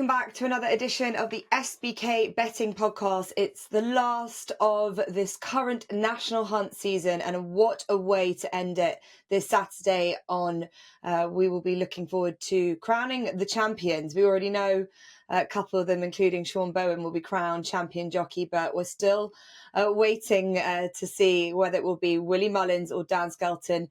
welcome back to another edition of the SBK Betting Podcast. It's the last of this current National Hunt season, and what a way to end it this Saturday on. We will be looking forward to crowning the champions. We already know a couple of them, including Sean Bowen, will be crowned champion jockey, but we're still waiting to see whether it will be Willie Mullins or Dan Skelton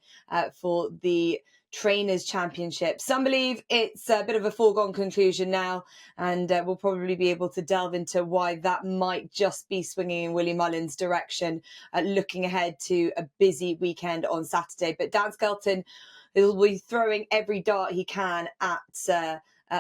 for the Trainers Championship. Some believe it's a bit of a foregone conclusion now, and we'll probably be able to delve into why that might just be swinging in Willie Mullins' direction, looking ahead to a busy weekend on Saturday. But Dan Skelton will be throwing every dart he can at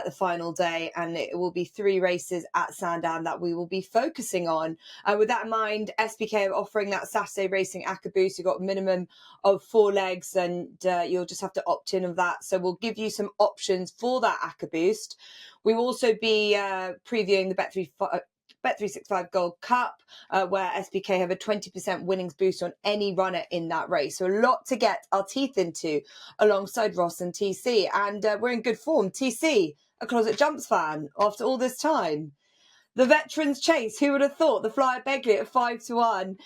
the final day, and it will be 3 races at Sandown that we will be focusing on. With that in mind, SBK are offering that Saturday racing ACCA boost. You've got a minimum of 4 legs, and you'll just have to opt in of that. So we'll give you some options for that ACCA boost. We will also be previewing the Bet365 Gold Cup, where SBK have a 20% winnings boost on any runner in that race. So a lot to get our teeth into alongside Ross and TC. And we're in good form. TC, a Closet Jumps fan after all this time. The Veterans Chase, who would have thought? The Flyer Begley at 5-1.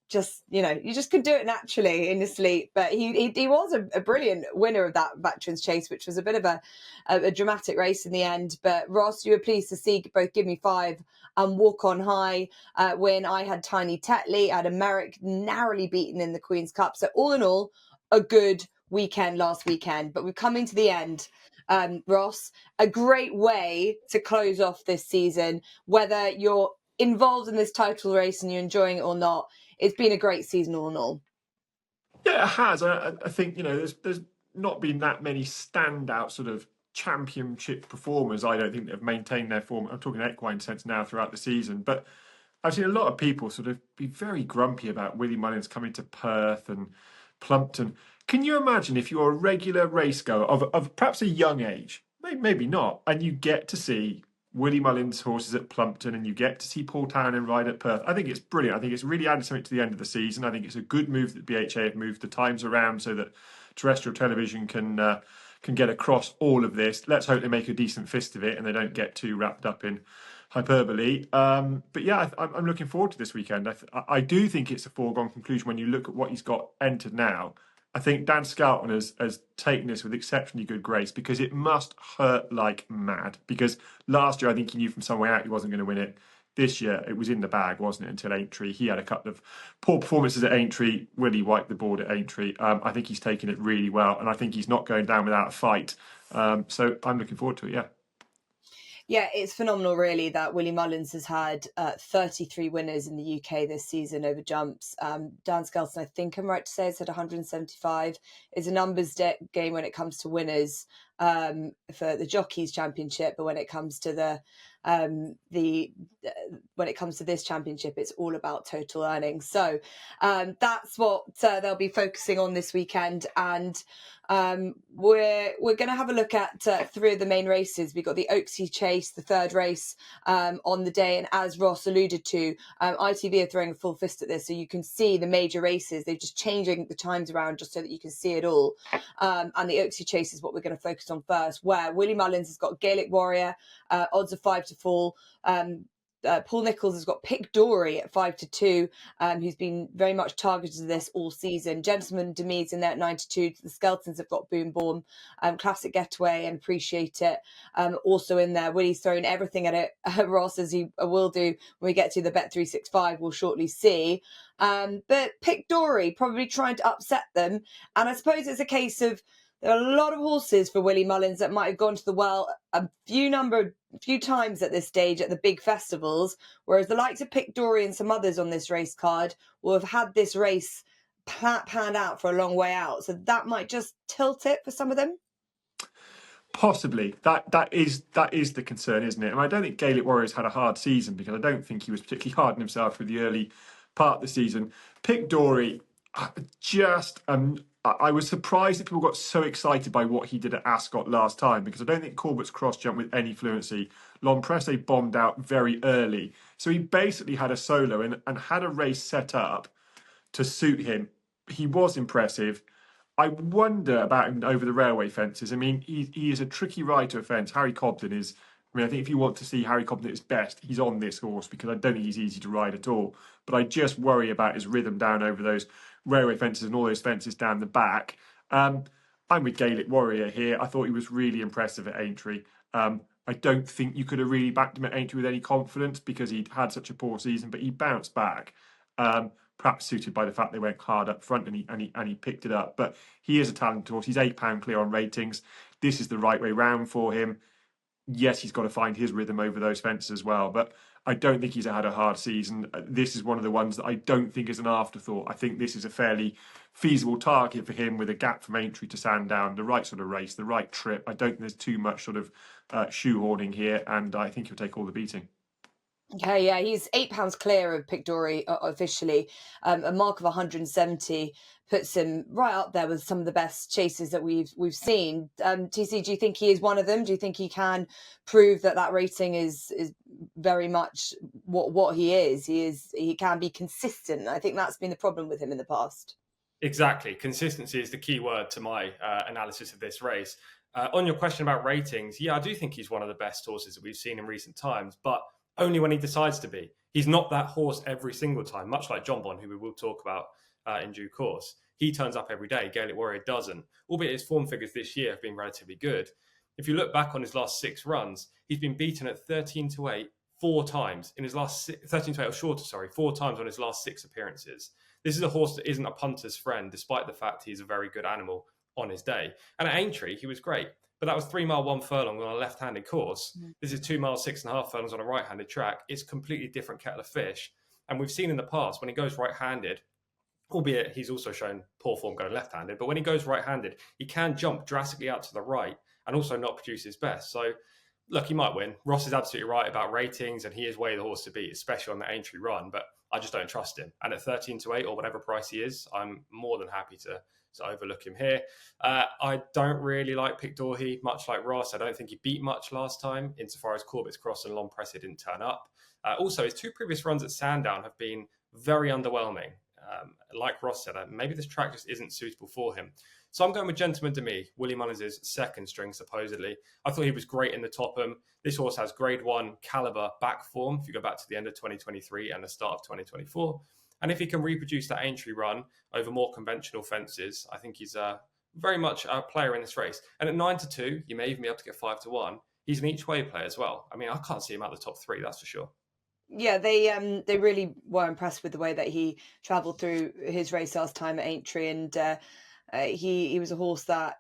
You just could do it naturally in your sleep. But he was a brilliant winner of that Veterans Chase, which was a bit of a dramatic race in the end. But Ross, you were pleased to see both Give Me 5 and Walk On High win. I had Tiny Tetley, I had a Merrick narrowly beaten in the Queen's Cup. So all in all, a good weekend last weekend. But we're coming to the end. Ross, a great way to close off this season, whether you're involved in this title race and you're enjoying it or not. It's been a great season all in all. Yeah, it has. I think, there's not been that many standout sort of championship performers, I don't think, that have maintained their form. I'm talking equine sense now throughout the season. But I've seen a lot of people sort of be very grumpy about Willie Mullins coming to Perth and Plumpton. Can you imagine if you're a regular race goer of perhaps a young age, maybe not, and you get to see Willie Mullins' horses at Plumpton and you get to see Paul Townend ride at Perth? I think it's brilliant. I think it's really added something to the end of the season. I think it's a good move that BHA have moved the times around so that terrestrial television can get across all of this. Let's hope they make a decent fist of it and they don't get too wrapped up in hyperbole. But yeah, I'm looking forward to this weekend. I do think it's a foregone conclusion when you look at what he's got entered now. I think Dan Skelton has taken this with exceptionally good grace, because it must hurt like mad. Because last year, I think he knew from some way out he wasn't going to win it. This year, it was in the bag, wasn't it, until Aintree. He had a couple of poor performances at Aintree. Willie wiped the board at Aintree. I think he's taken it really well, and I think he's not going down without a fight. So I'm looking forward to it, yeah. Yeah, it's phenomenal, really, that Willie Mullins has had 33 winners in the UK this season over jumps. Dan Skelton, I think I'm right to say, has had 175. Is a numbers game when it comes to winners for the Jockeys Championship, but when it comes to when it comes to this championship, it's all about total earnings. So that's what they'll be focusing on this weekend, and we're going to have a look at 3 of the main races. We've got the Oaksey Chase, the 3rd race on the day, and as Ross alluded to, ITV are throwing a full fist at this, so you can see the major races. They're just changing the times around just so that you can see it all. And the Oaksey Chase is what we're going to focus on first, where Willie Mullins has got Gaelic Warrior, odds of 5 to fall. Paul Nicholls has got Pick Dory at 5-2, who's been very much targeted to this all season. Gentleman Demise in there at 9-2. The Skeltons have got Boom Boom, Classic Getaway and Appreciate It also in there. Willie's thrown everything at it, Ross, as he will do when we get to the Bet365, we'll shortly see. But Pick Dory probably trying to upset them. And I suppose it's a case of there are a lot of horses for Willie Mullins that might have gone to the well a few times at this stage at the big festivals, whereas the likes of Pick Dory and some others on this race card will have had this race planned out for a long way out. So that might just tilt it for some of them. Possibly. That is the concern, isn't it? And I don't think Gaelic Warriors had a hard season, because I don't think he was particularly hard on himself for the early part of the season. Pick Dory, I was surprised that people got so excited by what he did at Ascot last time, because I don't think Corbett's cross jumped with any fluency. Lompresse bombed out very early. So he basically had a solo and had a race set up to suit him. He was impressive. I wonder about him over the railway fences. I mean, he is a tricky rider to a fence. Harry Cobden is I mean, I think if you want to see Harry Cobden at his best, he's on this horse, because I don't think he's easy to ride at all. But I just worry about his rhythm down over those railway fences and all those fences down the back. I'm with Gaelic Warrior here. I thought he was really impressive at Aintree. I don't think you could have really backed him at Aintree with any confidence, because he'd had such a poor season, but he bounced back. Perhaps suited by the fact they went hard up front and he picked it up. But he is a talented horse. He's £8 clear on ratings. This is the right way round for him. Yes, he's got to find his rhythm over those fences as well, but I don't think he's had a hard season. This is one of the ones that I don't think is an afterthought. I think this is a fairly feasible target for him, with a gap from Aintree to Sandown, the right sort of race, the right trip. I don't think there's too much sort of shoehorning here, and I think he'll take all the beating. Okay, yeah, he's £8 clear of Pictory officially. A mark of 170 puts him right up there with some of the best chases that we've seen. TC, do you think he is one of them? Do you think he can prove that rating is very much what he is? He can be consistent. I think that's been the problem with him in the past. Exactly. Consistency is the key word to my analysis of this race. On your question about ratings, yeah, I do think he's one of the best horses that we've seen in recent times, but only when he decides to be. He's not that horse every single time, much like John Bon, who we will talk about in due course. He turns up every day. Gaelic Warrior doesn't, albeit his form figures this year have been relatively good. If you look back on his last 6 runs, he's been beaten at 13-8 4 times in his last 13-8 or shorter, 4 times on his last 6 appearances. This is a horse that isn't a punter's friend, despite the fact he's a very good animal on his day. And at Aintree, he was great. But that was 3 mile, 1 furlong on a left-handed course. This is 2 miles, 6.5 furlongs on a right-handed track. It's a completely different kettle of fish. And we've seen in the past, when he goes right-handed, albeit he's also shown poor form going left-handed, but when he goes right-handed, he can jump drastically out to the right and also not produce his best. So, look, he might win. Ross is absolutely right about ratings, and he is way the horse to beat, especially on the Aintree run, but I just don't trust him. And at 13-8 or whatever price he is, I'm more than happy to overlook him here. I don't really like Pictory, much like Ross. I don't think he beat much last time, insofar as Corbett's Cross and Long Press didn't turn up. Also, his 2 previous runs at Sandown have been very underwhelming. Like Ross said, maybe this track just isn't suitable for him. So I'm going with Gentleman to Me, Willie Mullins' second string, supposedly. I thought he was great in the Topham. This horse has grade 1 caliber back form, if you go back to the end of 2023 and the start of 2024. And if he can reproduce that Aintree run over more conventional fences, I think he's very much a player in this race. And at 9-2, you may even be able to get 5-1. He's an each way player as well. I mean, I can't see him out the top 3, that's for sure. Yeah, they really were impressed with the way that he travelled through his race last time at Aintree, and he was a horse that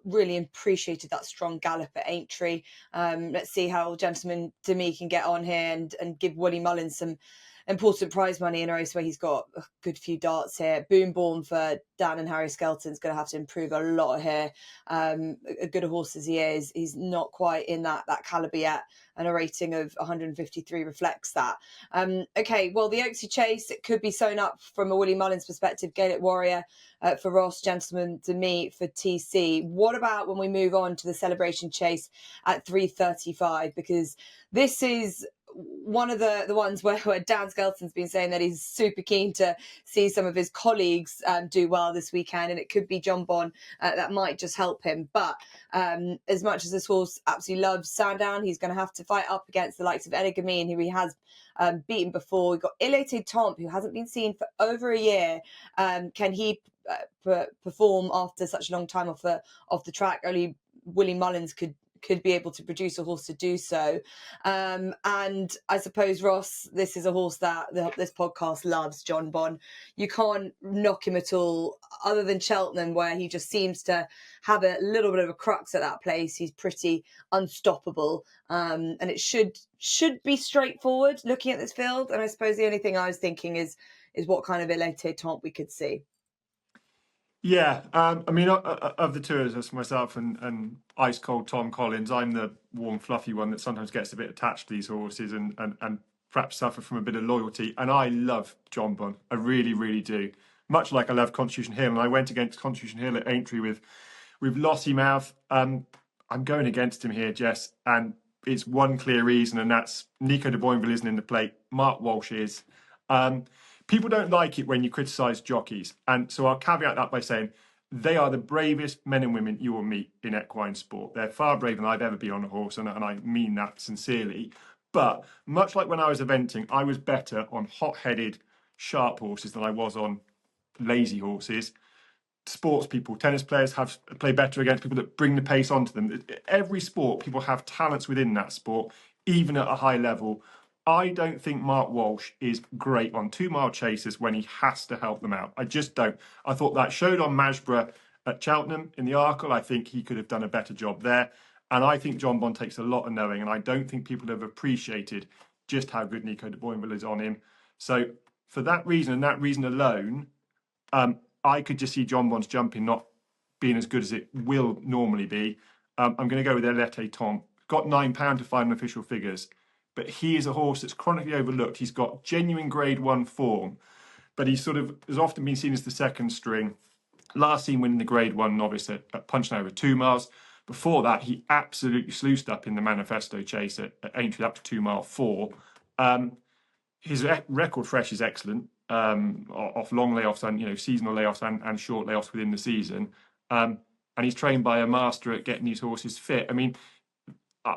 really appreciated that strong gallop at Aintree. Let's see how Gentleman to Me can get on here and give Willie Mullins some important prize money in a race where he's got a good few darts here. Boomborn for Dan and Harry Skelton's going to have to improve a lot here. A good a horse as he is, he's not quite in that calibre yet, and a rating of 153 reflects that. Okay, well, the Oaksey Chase, it could be sewn up from a Willie Mullins perspective. Gaelic Warrior for Ross, Gentleman to Me for TC. What about when we move on to the Celebration Chase at 3:35? Because this is one of the ones where Dan Skelton's been saying that he's super keen to see some of his colleagues do well this weekend, and it could be John Bon that might just help him. But as much as this horse absolutely loves Sandown, he's going to have to fight up against the likes of Enegamine, who he has beaten before. We've got Ilated Tomp, who hasn't been seen for over a year. Can he perform after such a long time off the track? Only Willie Mullins could be able to produce a horse to do so. And I suppose, Ross, this is a horse that this podcast loves, John Bon. You can't knock him at all, other than Cheltenham, where he just seems to have a little bit of a crux at that place. He's pretty unstoppable. And it should be straightforward looking at this field. And I suppose the only thing I was thinking is what kind of Elate Tomp we could see. Yeah, I mean, of the two of us, myself and ice cold Tom Collins, I'm the warm, fluffy one that sometimes gets a bit attached to these horses and perhaps suffer from a bit of loyalty. And I love John Bon, I really, really do. Much like I love Constitution Hill, and I went against Constitution Hill at Aintree with Lossiemouth. I'm going against him here, Jess, and it's one clear reason, and that's Nico de Boinville isn't in the plate. Mark Walsh is. People don't like it when you criticise jockeys. And so I'll caveat that by saying they are the bravest men and women you will meet in equine sport. They're far braver than I've ever been on a horse, and I mean that sincerely. But much like when I was eventing, I was better on hot-headed, sharp horses than I was on lazy horses. Sports people, tennis players play better against people that bring the pace onto them. Every sport, people have talents within that sport, even at a high level. I don't think Mark Walsh is great on 2 mile chasers when he has to help them out. I just don't. I thought that showed on Mashborough at Cheltenham in the Arkle. I think he could have done a better job there. And I think John Bond takes a lot of knowing, and I don't think people have appreciated just how good Nico de Boinville is on him. So for that reason and that reason alone, I could just see John Bond's jumping not being as good as it will normally be. I'm going to go with Elete Tom. Got £9 to final official figures, but he is a horse that's chronically overlooked. He's got genuine Grade 1 form, but he sort of has often been seen as the second string. Last seen winning the Grade 1 novice at Punchestown over 2 miles. Before that, he absolutely sluiced up in the Manifesto Chase at Aintree up to 2 mile 4. His record fresh is excellent, off long layoffs and seasonal layoffs and short layoffs within the season. And he's trained by a master at getting these horses fit. I mean,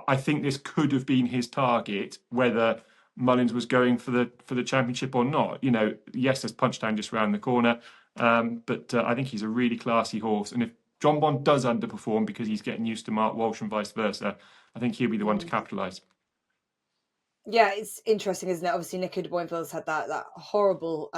I think this could have been his target, whether Mullins was going for the championship or not. Yes, there's Punchestown just around the corner, but I think he's a really classy horse. And if John Bond does underperform because he's getting used to Mark Walsh and vice versa, I think he'll be the one to capitalise. Yeah, it's interesting, isn't it? Obviously, Nico de Boinville's had that horrible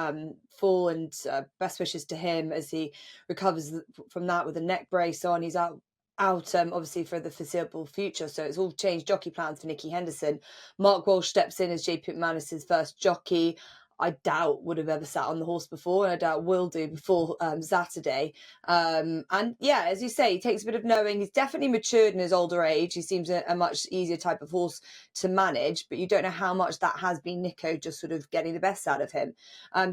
fall, and best wishes to him as he recovers from that with a neck brace on. He's out obviously for the foreseeable future, so it's all changed jockey plans for Nicky Henderson. Mark Walsh steps in as JP McManus's first jockey. I doubt would have ever sat on the horse before, and I doubt will do before Saturday. And yeah, as you say, he takes a bit of knowing. He's definitely matured in his older age. He seems a much easier type of horse to manage, but you don't know how much that has been Nico just sort of getting the best out of him.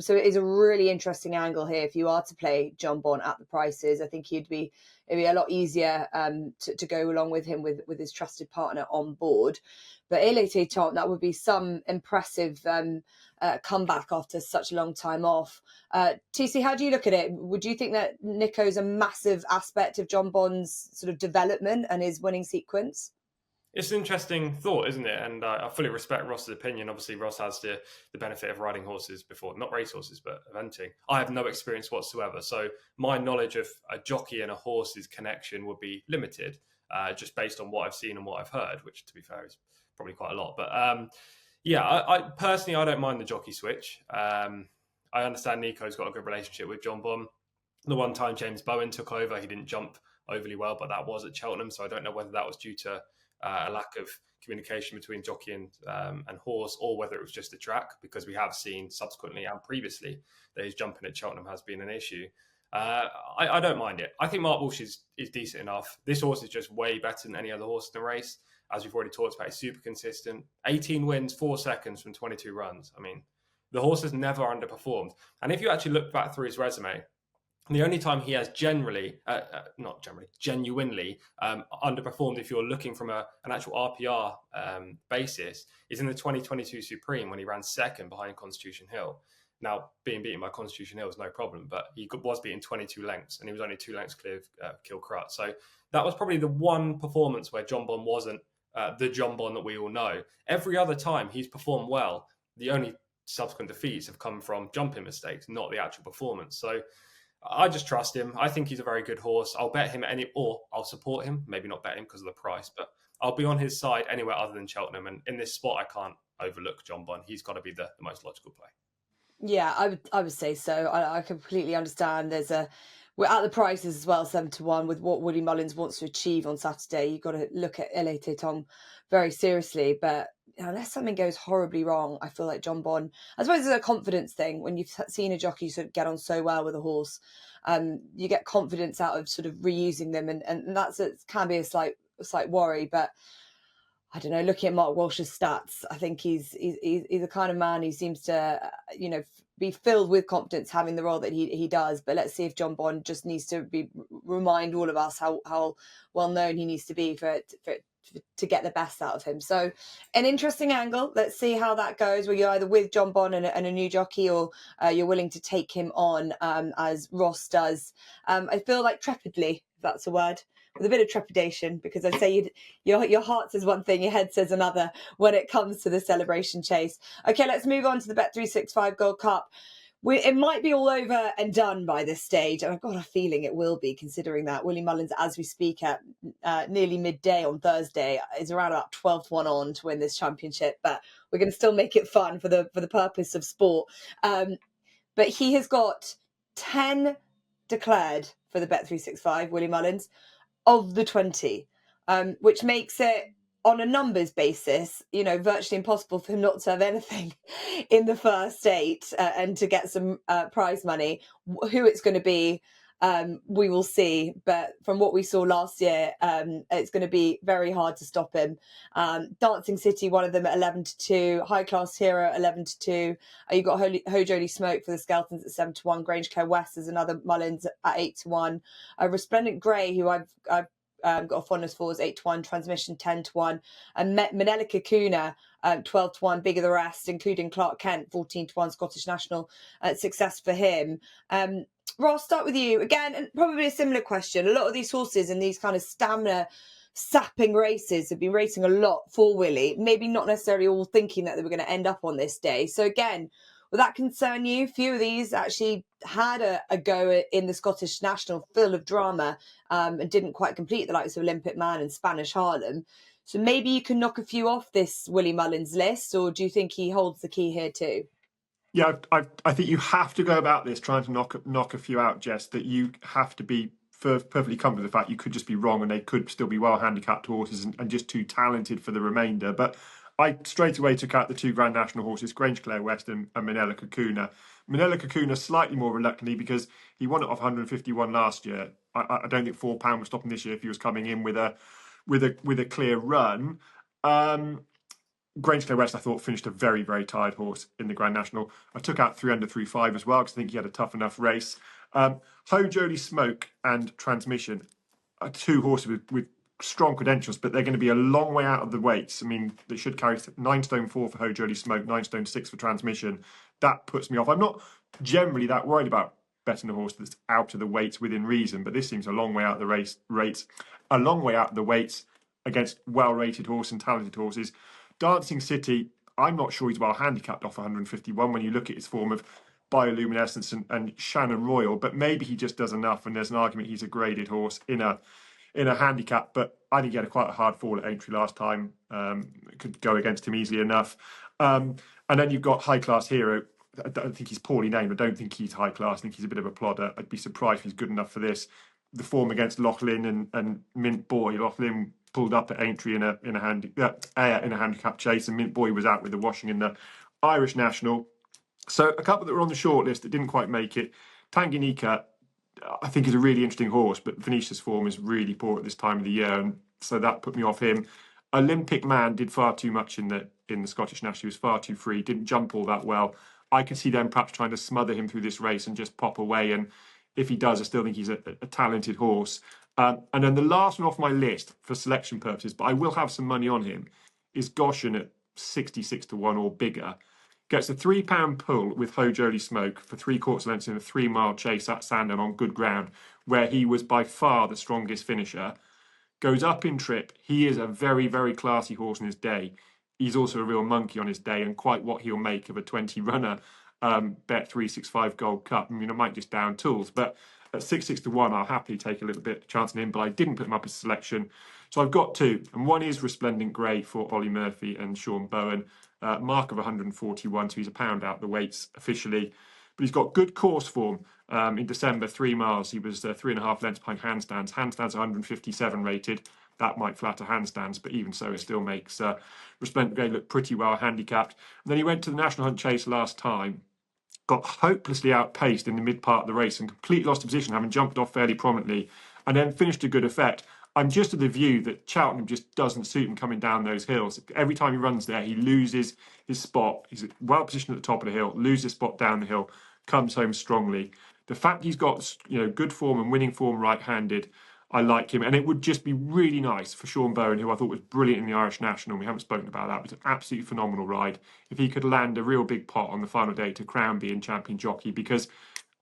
So it is a really interesting angle here. If you are to play John Bond at the prices, I think it'd be a lot easier to go along with him with his trusted partner on board. But Elete Tom, that would be some impressive comeback after such a long time off. TC, how do you look at it? Would you think that Nico's a massive aspect of John Bond's sort of development and his winning sequence? It's an interesting thought, isn't it? And I fully respect Ross's opinion. Obviously, Ross has the benefit of riding horses before, not race horses, but eventing. I have no experience whatsoever. So my knowledge of a jockey and a horse's connection would be limited, just based on what I've seen and what I've heard, which, to be fair, is probably quite a lot. But I personally, I don't mind the jockey switch. I understand Nico's got a good relationship with John Bond. The one time James Bowen took over, he didn't jump overly well, but that was at Cheltenham. So I don't know whether that was due to a lack of communication between jockey and horse, or whether it was just the track, because we have seen subsequently and previously that his jumping at Cheltenham has been an issue. I don't mind it. I think Mark Walsh is decent enough. This horse is just way better than any other horse in the race. As we've already talked about, he's super consistent. 18 wins, 4 seconds from 22 runs. I mean, the horse has never underperformed. And if you actually look back through his resume, the only time he has genuinely underperformed, if you're looking from an actual RPR basis, is in the 2022 Supreme when he ran second behind Constitution Hill. Now, being beaten by Constitution Hill is no problem, but he was beaten 22 lengths, and he was only 2 lengths clear of Kilcrut. So that was probably the one performance where John Bond wasn't the John Bond that we all know. Every other time he's performed well. The only subsequent defeats have come from jumping mistakes, not the actual performance. So I just trust him. I think he's a very good horse. I'll bet him or I'll support him. Maybe not bet him because of the price, but I'll be on his side anywhere other than Cheltenham. And in this spot, I can't overlook John Bond. He's got to be the most logical play. Yeah, I would say so. I completely understand. We're at the prices as well, 7-1, with what Woody Mullins wants to achieve on Saturday. You've got to look at Elete Tom very seriously. But unless something goes horribly wrong, I feel like John Bond, I suppose it's a confidence thing. When you've seen a jockey sort of get on so well with a horse, you get confidence out of sort of reusing them. And can be a slight worry. But I don't know, looking at Mark Walsh's stats, I think he's the kind of man who seems to, be filled with confidence having the role that he does. But let's see if John Bond just needs to remind all of us how well known he needs to be for to get the best out of him. So an interesting angle. Let's see how that goes, where you're either with John Bond and a new jockey, or you're willing to take him on as Ross does. I feel like trepidly, if that's a word, with a bit of trepidation, because I'd say your heart says one thing, your head says another when it comes to the Celebration Chase. Okay, let's move on to the Bet365 Gold Cup. It might be all over and done by this stage, and I've got a feeling it will be, considering that Willie Mullins, as we speak, at nearly midday on Thursday, is around about 12-1 on to win this championship. But we're going to still make it fun for the purpose of sport. But he has got 10 declared for the Bet365, Willie Mullins, of the 20, which makes it, on a numbers basis, virtually impossible for him not to have anything in the first 8 and to get some prize money. Who it's going to be, we will see. But from what we saw last year, it's going to be very hard to stop him. Dancing City, one of them at 11-2. High Class Hero, 11-2. You've got Holy Smoke for the Skeletons at 7-1. Grange Care West is another Mullins at 8-1. Resplendent Grey, who I've got a fondness for, is 8-1. Transmission 10-1, and Manela Kakuna 12-1. Bigger the rest, including Clark Kent 14-1. Scottish National success for him. Ross, start with you again, and probably a similar question. A lot of these horses in these kind of stamina sapping races have been racing a lot for Willie, maybe not necessarily all thinking that they were going to end up on this day. So again, will that concern you? Few of these actually had a go in the Scottish National, full of drama, and didn't quite complete, the likes of Olympic Man and Spanish Harlem. So maybe you can knock a few off this Willie Mullins list, or do you think he holds the key here too? Yeah, I think you have to go about this trying to knock a few out, Jess, that you have to be perfectly comfortable with the fact you could just be wrong and they could still be well handicapped horses and just too talented for the remainder. But I straight away took out the 2 Grand National horses, Grange Clare West and Manela Kakuna. Manela Kakuna slightly more reluctantly, because he won it off 151 last year. I don't think £4 would stop him this year if he was coming in with a clear run. Grange Clare West, I thought, finished a very, very tired horse in the Grand National. I took out 3 under 3-5 as well, because I think he had a tough enough race. Holy Smoke and Transmission are 2 horses with strong credentials, but they're going to be a long way out of the weights. I mean, they should carry 9 stone 4 for Holy Smoke, 9 stone 6 for Transmission. That puts me off. I'm not generally that worried about betting a horse that's out of the weights within reason, but this seems a long way out of the a long way out of the weights against well-rated horses and talented horses. Dancing City, I'm not sure he's well handicapped off 151 when you look at his form of Bioluminescence and Shannon Royal, but maybe he just does enough, and there's an argument he's a graded horse in a handicap. But I think he had quite a hard fall at Aintree last time. Could go against him easily enough. And then you've got High Class Hero. I don't think he's poorly named. I don't think he's high class. I think he's a bit of a plodder. I'd be surprised if he's good enough for this. The form against Loughlin and Mint Boy. Loughlin pulled up at Aintree in a handicap chase, and Mint Boy was out with the washing in the Irish National. So a couple that were on the short list that didn't quite make it. Tanganyika, I think, is a really interesting horse, but Venetia's form is really poor at this time of the year, and so that put me off him. Olympic Man did far too much in the Scottish National. He was far too free, didn't jump all that well. I could see them perhaps trying to smother him through this race and just pop away, and if he does, I still think he's a talented horse. And then the last one off my list for selection purposes, but I will have some money on him, is Goshen at 66-1 or bigger. Gets a £3 pull with Holy Smoke for 3/4 lengths in a 3-mile chase at Sandown on good ground, where he was by far the strongest finisher. Goes up in trip. He is a very, very classy horse in his day. He's also a real monkey on his day, and quite what he'll make of a 20-runner Bet365 Gold Cup. I mean, I might just down tools, but at 66-1, I'll happily take a little bit of chance on him, but I didn't put him up as a selection. So I've got 2, and one is Resplendent Grey for Ollie Murphy and Sean Bowen. Mark of 141, so he's a pound out the weights officially. But he's got good course form. In December, 3 miles, he was 3.5 lengths behind Handstands. Handstands 157 rated. That might flatter Handstands, but even so, it still makes Resplendent Grey look pretty well handicapped. And then he went to the National Hunt Chase last time, got hopelessly outpaced in the mid part of the race and completely lost the position, having jumped off fairly prominently, and then finished to good effect. I'm just of the view that Cheltenham just doesn't suit him coming down those hills. Every time he runs there, he loses his spot. He's well positioned at the top of the hill, loses his spot down the hill, comes home strongly. The fact he's got good form and winning form right-handed, I like him. And it would just be really nice for Sean Bowen, who I thought was brilliant in the Irish National. We haven't spoken about that. It was an absolutely phenomenal ride. If he could land a real big pot on the final day to crown being champion jockey, because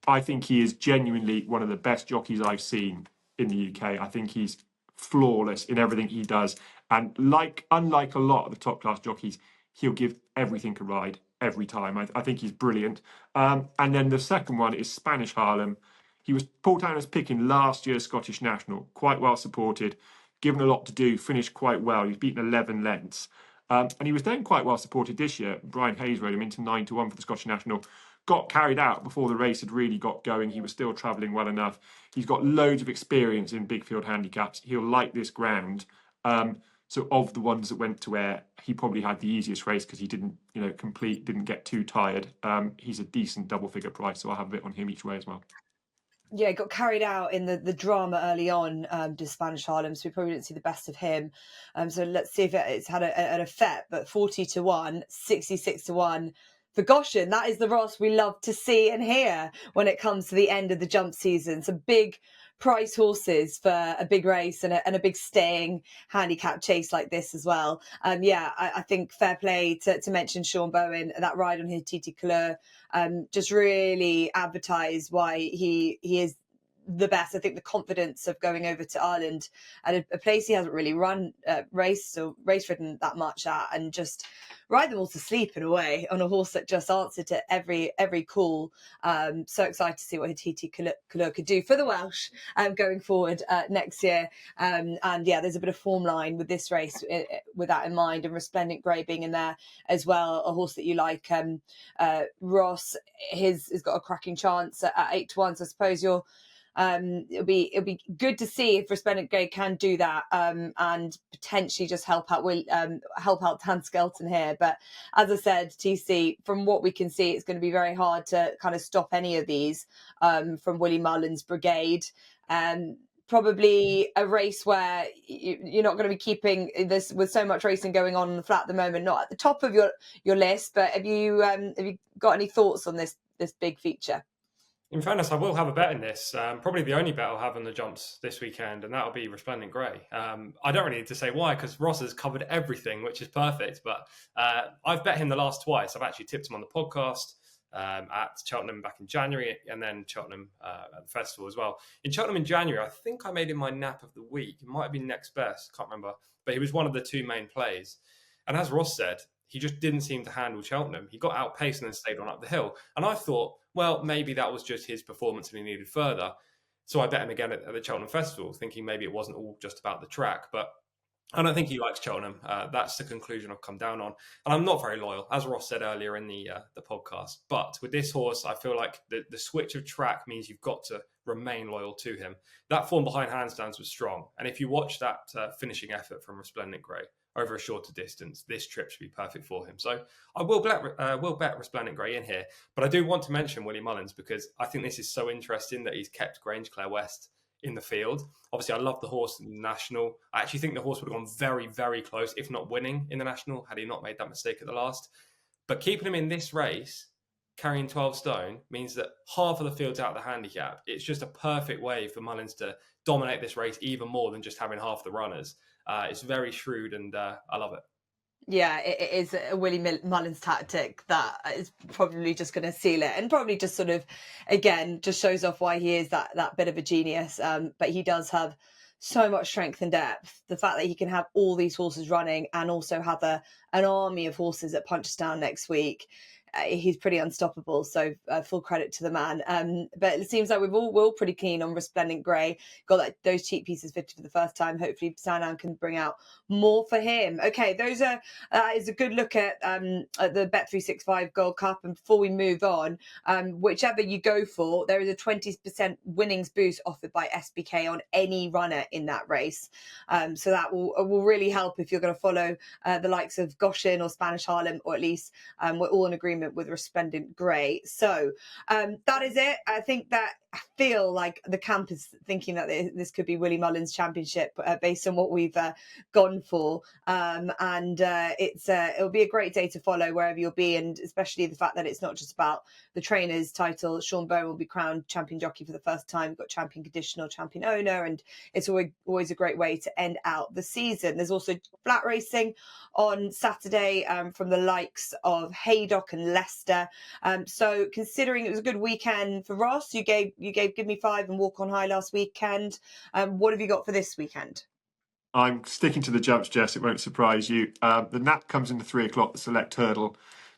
I think he is genuinely one of the best jockeys I've seen in the UK. I think he's flawless in everything he does. And unlike a lot of the top class jockeys, he'll give everything a ride every time. I think he's brilliant. And then the second one is Spanish Harlem. He was Paul Tanner's picking last year's Scottish National, quite well supported, given a lot to do, finished quite well. He's beaten 11 lengths. And he was then quite well supported this year. Brian Hayes rode him into 9-1 for the Scottish National. Got carried out before the race had really got going. He was still travelling well enough. He's got loads of experience in big field handicaps. He'll like this ground. So of the ones that went to air, he probably had the easiest race because he didn't, didn't get too tired. He's a decent double figure price, so I'll have a bit on him each way as well. Yeah, got carried out in the drama early on to Spanish Harlem, so we probably didn't see the best of him. So let's see if it's had an effect. But 40-1, 66-1 for Goshen. That is the Ross we love to see and hear when it comes to the end of the jump season. Some big price horses for a big race and a big staying handicap chase like this as well. I think fair play to mention Sean Bowen, that ride on his TT Couleur, just really advertised why he is the best. I think the confidence of going over to Ireland at a place he hasn't really race ridden that much at, and just ride them all to sleep in a way on a horse that just answered to every call. So excited to see what TT Couleur could do for the Welsh going forward next year. There's a bit of form line with this race with that in mind, and Resplendent Grey being in there as well, a horse that you like. Ross has got a cracking chance at 8-1, so I suppose you're it'll be good to see if Resplendent Grey can do that and potentially just help out Dan Skelton here. But as I said, TC, from what we can see, it's going to be very hard to kind of stop any of these from Willie Mullins' brigade. Probably a race where you're not going to be keeping this, with so much racing going on the flat at the moment, not at the top of your list. But have you got any thoughts on this big feature? In fairness, I will have a bet in this. Probably the only bet I'll have on the jumps this weekend, and that'll be Resplendent Grey. I don't really need to say why, because Ross has covered everything, which is perfect. But I've bet him the last twice. I've actually tipped him on the podcast at Cheltenham back in January, and then Cheltenham at the festival as well. In Cheltenham in January, I think I made him my nap of the week. It might have been next best, can't remember. But he was one of the two main plays. And as Ross said, he just didn't seem to handle Cheltenham. He got outpaced and then stayed on up the hill. And I thought, well, maybe that was just his performance and he needed further. So I bet him again at the Cheltenham Festival, thinking maybe it wasn't all just about the track. But I don't think he likes Cheltenham. That's the conclusion I've come down on. And I'm not very loyal, as Ross said earlier in the podcast. But with this horse, I feel like the switch of track means you've got to remain loyal to him. That form behind handstands was strong. And if you watch that finishing effort from Resplendent Grey over a shorter distance, this trip should be perfect for him. So I will bet Resplendent Grey in here. But I do want to mention Willie Mullins, because I think this is so interesting that he's kept Grange Clare West in the field. Obviously, I love the horse in the National. I actually think the horse would have gone very, very close, if not winning in the National, had he not made that mistake at the last. But keeping him in this race, carrying 12 stone, means that half of the field's out of the handicap. It's just a perfect way for Mullins to dominate this race even more than just having half the runners. It's very shrewd, and I love it. Yeah, it is a Willie Mullins tactic that is probably just going to seal it, and probably just sort of, again, just shows off why he is that bit of a genius. But he does have so much strength and depth. The fact that he can have all these horses running and also have an army of horses at Punchestown next week, he's pretty unstoppable. So full credit to the man. But it seems like we're all pretty keen on Resplendent Grey. Got those cheap pieces 50 for the first time. Hopefully Sandown can bring out more for him. Okay, those is a good look at the Bet365 Gold Cup. And before we move on, whichever you go for, there is a 20% winnings boost offered by SBK on any runner in that race. So that will really help if you're going to follow the likes of Goshen or Spanish Harlem, or at least we're all in agreement with Resplendent Grey. So that is it. I think that feel like the camp is thinking that this could be Willie Mullins' championship based on what we've gone for. It'll be a great day to follow wherever you'll be, and especially the fact that it's not just about the trainer's title. Sean Bowen will be crowned champion jockey for the first time. We've got champion conditional, champion owner, and it's always a great way to end out the season. There's also flat racing on Saturday from the likes of Haydock and Leicester. So considering it was a good weekend for Ross, you gave Give Me Five and Walk on High last weekend. What have you got for this weekend? I'm sticking to the jumps, Jess. It won't surprise you. The nap comes in the 3 o'clock, the select hurdle.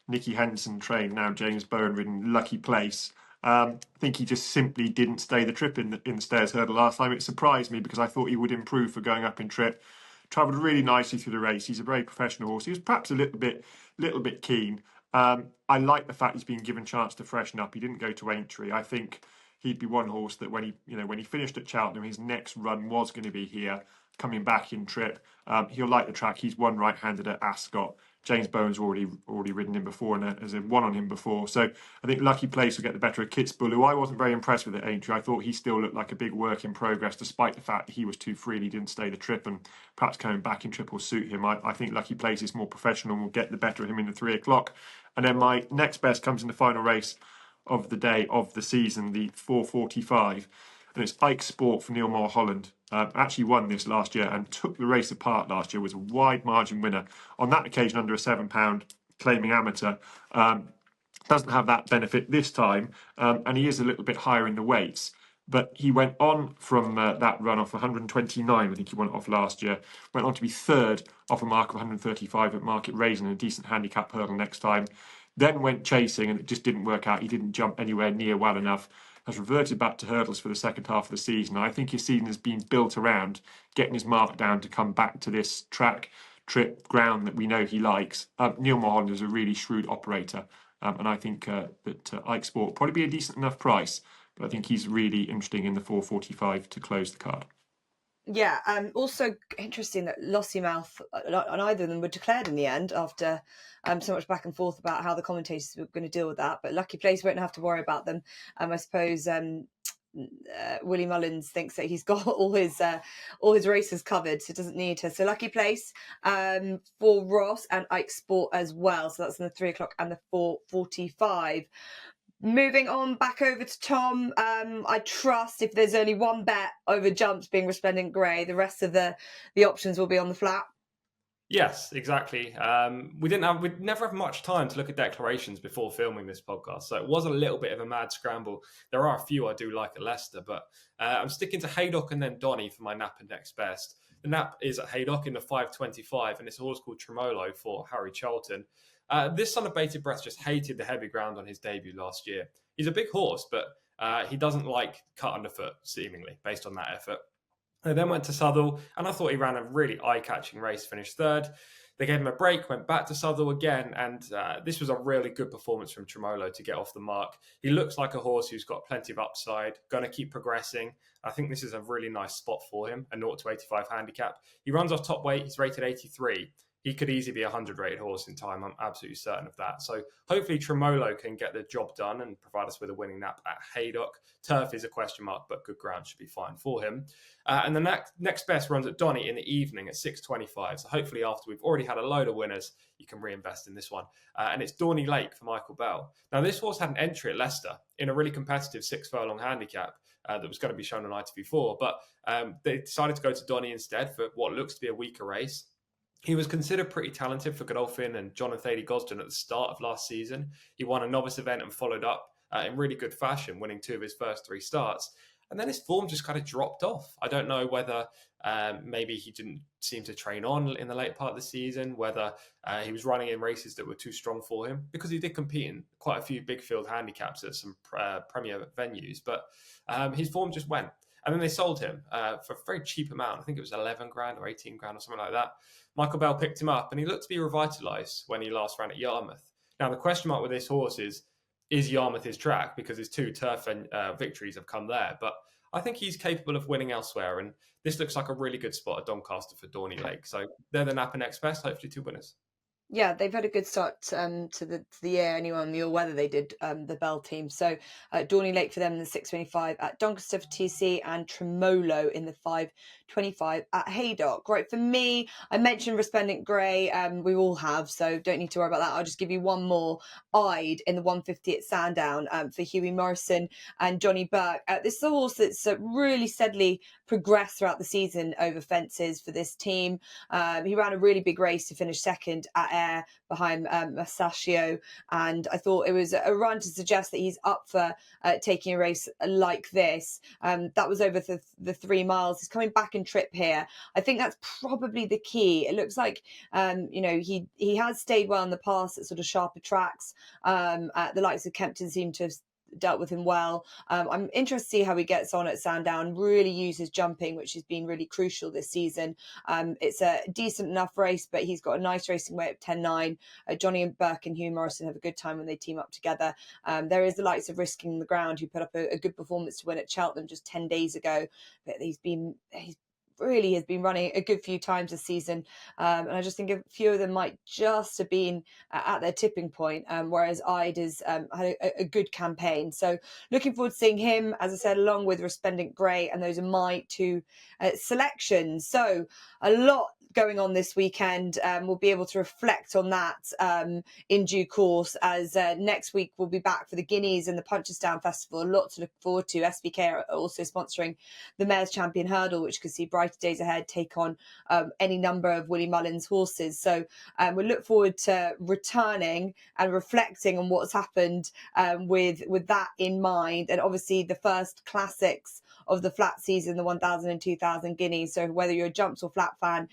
Nicky Henderson trained, now James Bowen ridden, Lucky Place. I think he just simply didn't stay the trip in the stairs hurdle last time. It surprised me because I thought he would improve for going up in trip. Travelled really nicely through the race. He's a very professional horse. He was perhaps a little bit keen. I like the fact he's been given a chance to freshen up. He didn't go to Aintree. I think he'd be one horse that when he finished at Cheltenham, his next run was going to be here, coming back in trip. He'll like the track. He's won right-handed at Ascot. James Bowen's already ridden him before and has won on him before. So I think Lucky Place will get the better of Kitzbühel, who I wasn't very impressed with at Aintree. I thought he still looked like a big work in progress, despite the fact that he was too free and he didn't stay the trip, and perhaps coming back in trip will suit him. I think Lucky Place is more professional and will get the better of him in the 3 o'clock. And then my next best comes in the final race of the day of the season, the 4:45. And it's Ike Sport for Neil Moore Holland. Actually won this last year and took the race apart last year, was a wide margin winner. On that occasion, under a £7 claiming amateur. Doesn't have that benefit this time, and he is a little bit higher in the weights. But he went on from that run off 129, I think he went off last year. Went on to be third off a mark of 135 at Market Raisin, a decent handicap hurdle next time. Then went chasing, and it just didn't work out. He didn't jump anywhere near well enough. Has reverted back to hurdles for the second half of the season. I think his season has been built around getting his mark down to come back to this track, trip, ground that we know he likes. Neil Mulholland is a really shrewd operator, and I think that Ike Sport will probably be a decent enough price, but I think he's really interesting in the 4:45 to close the card. Yeah, also interesting that Lossiemouth, neither of them were declared in the end after so much back and forth about how the commentators were going to deal with that. But Lucky Place won't have to worry about them. I suppose Willie Mullins thinks that he's got all his races covered, so doesn't need her. So Lucky Place for Ross and Ike Sport as well. So that's in the 3 o'clock and the 4:45. Moving on back over to Tom, I trust if there's only one bet over jumps being Resplendent Grey, the rest of the options will be on the flat. Yes, exactly. We'd never have much time to look at declarations before filming this podcast, so it was a little bit of a mad scramble. There are a few I do like at Leicester, but I'm sticking to Haydock and then Donny for my nap and next best. The nap is at Haydock in the 5:25, and it's a horse called Tremolo for Harry Charlton. This son of bated breath just hated the heavy ground on his debut last year. He's a big horse, but he doesn't like cut underfoot, seemingly, based on that effort. They then went to Southall, and I thought he ran a really eye-catching race, finished third. They gave him a break, went back to Southall again, and this was a really good performance from Tremolo to get off the mark. He looks like a horse who's got plenty of upside, going to keep progressing. I think this is a really nice spot for him, a 0-85 handicap. He runs off top weight, he's rated 83. He could easily be a 100 rated horse in time. I'm absolutely certain of that. So hopefully Tremolo can get the job done and provide us with a winning nap at Haydock. Turf is a question mark, but good ground should be fine for him. And the next best runs at Donny in the evening at 6:25. So hopefully after we've already had a load of winners, you can reinvest in this one. And it's Dorney Lake for Michael Bell. Now this horse had an entry at Leicester in a really competitive 6 furlong handicap that was going to be shown on ITV4. But they decided to go to Donny instead for what looks to be a weaker race. He was considered pretty talented for Godolphin and John and Thady Gosden at the start of last season. He won a novice event and followed up in really good fashion, winning 2 of his first 3 starts. And then his form just kind of dropped off. I don't know whether maybe he didn't seem to train on in the late part of the season, whether he was running in races that were too strong for him, because he did compete in quite a few big field handicaps at some premier venues. But his form just went. And then they sold him for a very cheap amount. I think it was 11 grand or 18 grand or something like that. Michael Bell picked him up and he looked to be revitalised when he last ran at Yarmouth. Now, the question mark with this horse is Yarmouth his track? Because his 2 turf victories have come there. But I think he's capable of winning elsewhere. And this looks like a really good spot at Doncaster for Dorney Lake. So they're the nap and next best, hopefully 2 winners. Yeah, they've had a good start to the year. Anyway, on the all weather they did, the Bell team. So Dawning Lake for them in the 6:25 at Doncaster for TC, and Tremolo in the 5:25 at Haydock. Right, for me, I mentioned Resplendent Grey. We all have, so don't need to worry about that. I'll just give you one more. Eyed in the 150 at Sandown for Hughie Morrison and Johnny Burke. This is a horse that's really steadily progressed throughout the season over fences for this team. He ran a really big race to finish second at Ayr behind Masaccio, and I thought it was a run to suggest that he's up for taking a race like this. That was over the 3 miles. He's coming back in trip here. I think that's probably the key. It looks like he has stayed well in the past at sort of sharper tracks. The likes of Kempton seem to have dealt with him well. I'm interested to see how he gets on at Sandown, really uses jumping, which has been really crucial this season. It's a decent enough race, but he's got a nice racing weight of 10.9. Johnny and Burke and Hugh Morrison have a good time when they team up together. There is the likes of Risking the Ground, who put up a good performance to win at Cheltenham just 10 days ago, but he's really has been running a good few times this season, and I just think a few of them might just have been at their tipping point, whereas Ide has had a good campaign. So looking forward to seeing him, as I said, along with Resplendent Grey, and those are my two selections. So a lot going on this weekend. We'll be able to reflect on that in due course, as next week we'll be back for the Guineas and the Punchestown Festival. A lot to look forward to. SBK are also sponsoring the Mayor's Champion Hurdle, which could see brighter days ahead take on any number of Willie Mullins horses. So we look forward to returning and reflecting on what's happened with that in mind, and obviously the first classics of the flat season, the 1,000 and 2,000 Guineas. So whether you're a jumps or flat fan,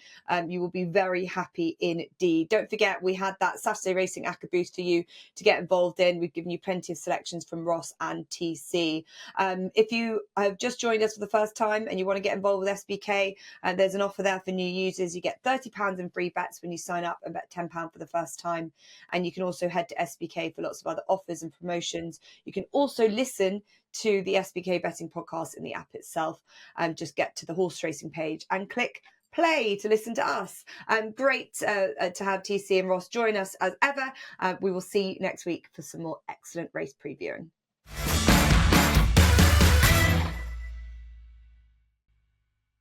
you will be very happy indeed. Don't forget, we had that Saturday Racing ACCA boost for you to get involved in. We've given you plenty of selections from Ross and TC. If you have just joined us for the first time and you want to get involved with SBK, there's an offer there for new users. You get £30 in free bets when you sign up and bet £10 for the first time. And you can also head to SBK for lots of other offers and promotions. You can also listen to the SBK Betting Podcast in the app itself, and just get to the horse racing page and click play to listen to us. Great to have TC and Ross join us as ever. We will see you next week for some more excellent race previewing.